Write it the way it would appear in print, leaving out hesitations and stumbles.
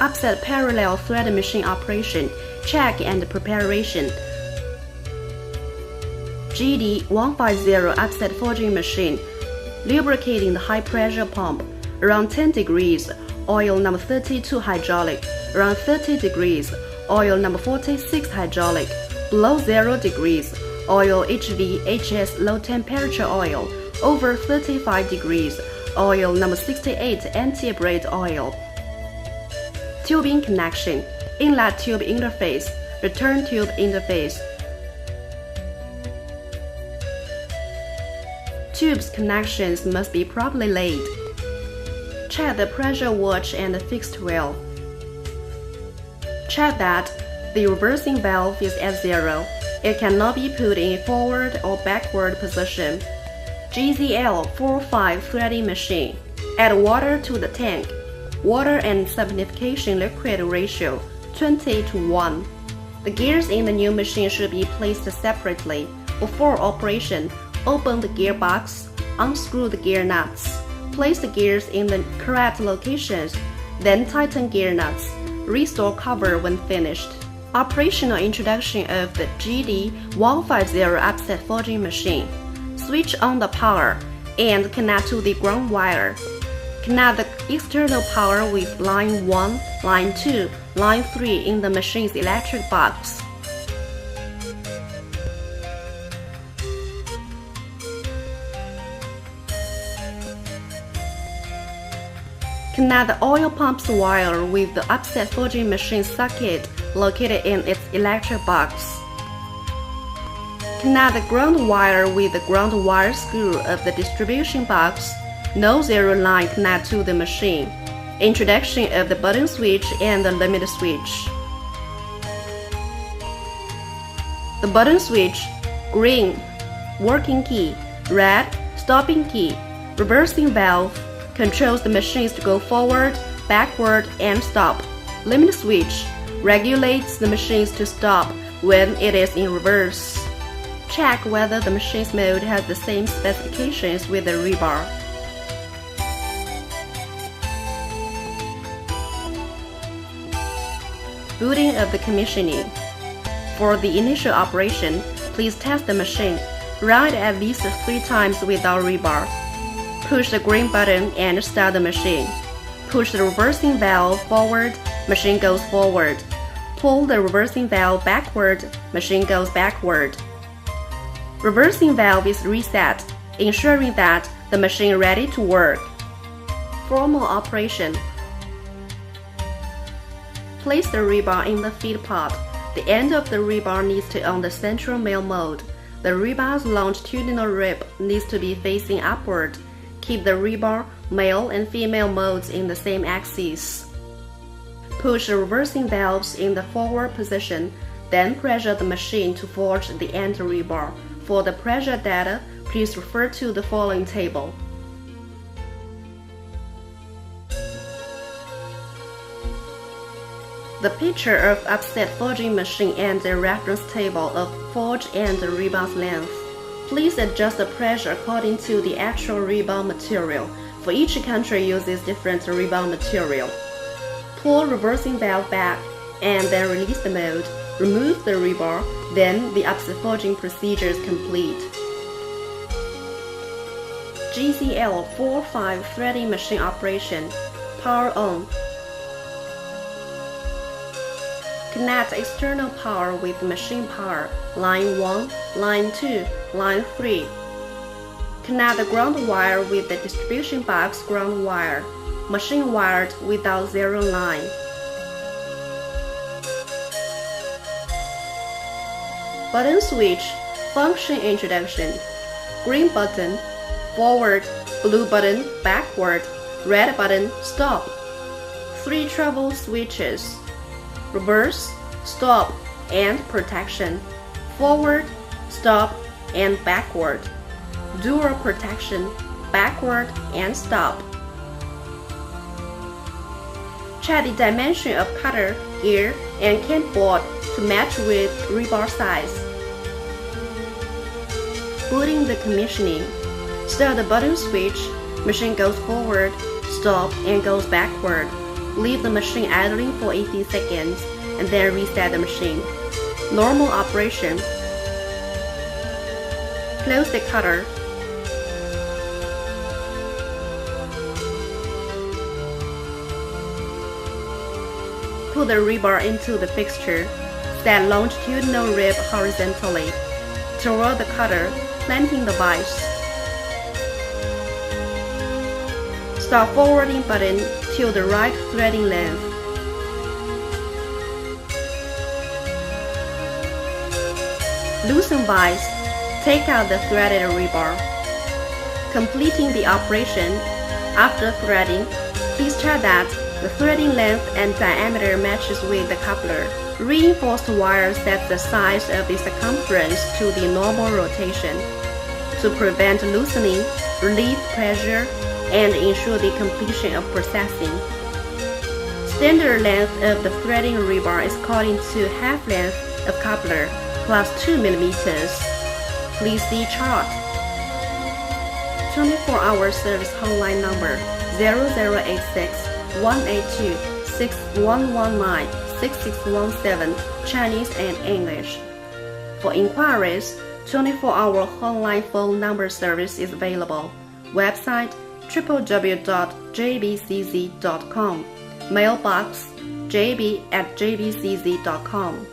Upset parallel thread machine operation, check and preparation. JD150 upset forging machine, lubricating the high pressure pump, around 10 degrees, oil number 32 hydraulic, around 30 degrees, oil number 46 hydraulic, below 0 degrees, oil HVHS low temperature oil, over 35 degrees, oil number 68 anti-abrade oil. Tubing connection, inlet tube interface, return tube interface. Tubes connections must be properly laid. Check the pressure watch and the fixed valve. Check that the reversing valve is at 0. It cannot be put in a forward or backward position. GZL45 threading machine. Add water to the tank. Water and saponification liquid ratio 20:1. The gears in the new machine should be placed separately. Before operation, open the gearbox, unscrew the gear nuts, place the gears in the correct locations, then tighten gear nuts. Restore cover when finished. Operational introduction of the JD150 upset forging machine. Switch on the power and connect to the ground wire. Connect the external power with line 1, line 2, line 3 in the machine's electric box. Connect the oil pump's wire with the upset forging machine socket located in its electric box. Connect the ground wire with the ground wire screw of the distribution box. No zero line connect to the machine. Introduction of the button switch and the limit switch. The button switch, green, working key, red, stopping key, reversing valve, controls the machines to go forward, backward, and stop. Limit switch regulates the machines to stop when it is in reverse. Check whether the machine's mode has the same specifications with the rebar. Booting of the commissioning. For the initial operation, please test the machine. Run it at least 3 times without rebar. Push the green button and start the machine. Push the reversing valve forward, machine goes forward. Pull the reversing valve backward, machine goes backward. Reversing valve is reset, ensuring that the machine is ready to work. Formal operation. Place the rebar in the feed pot. The end of the rebar needs to on the central mill mode. The rebar's longitudinal rib needs to be facing upward. Keep the rebar, male and female modes in the same axis. Push the reversing valves in the forward position, then pressure the machine to forge the end rebar. For the pressure data, please refer to the following table. The picture of upset forging machine and the reference table of forge and rebar's length. Please adjust the pressure according to the actual rebar material. For each country uses different rebar material. Pull reversing valve back and then release the mode. Remove the rebar, then the upset forging procedure is complete. GZL45 threading machine operation. Power on. Connect external power with machine power, line 1, line 2, line 3. Connect the ground wire with the distribution box ground wire, machine wired without zero line. Button switch, function introduction. Green button, forward, blue button, backward, red button, stop. 3 travel switches. Reverse, stop, and protection. Forward, stop, and backward. Dual protection, backward, and stop. Check the dimension of cutter, gear, and cant board to match with rebar size. Booting the commissioning. Start the button switch, machine goes forward, stop, and goes backward. Leave the machine idling for 18 seconds and then reset the machine. Normal operation. Close the cutter. Put the rebar into the fixture. Set longitudinal rib horizontally toward the cutter, planting the vise. Start forwarding button till the right threading length. Loosen vise. Take out the threaded rebar. Completing the operation. After threading, please check that the threading length and diameter matches with the coupler. Reinforced wire sets the size of the circumference to the normal rotation. To prevent loosening, relieve pressure, and ensure the completion of processing. Standard length of the threading rebar is according to half length of coupler plus 2 mm. Please see chart. 24-hour service hotline number 0086-182-6119-6617, Chinese and English. For inquiries, 24-hour hotline phone number service is available. Website www.jbcz.com. Mailbox jb@jbcz.com.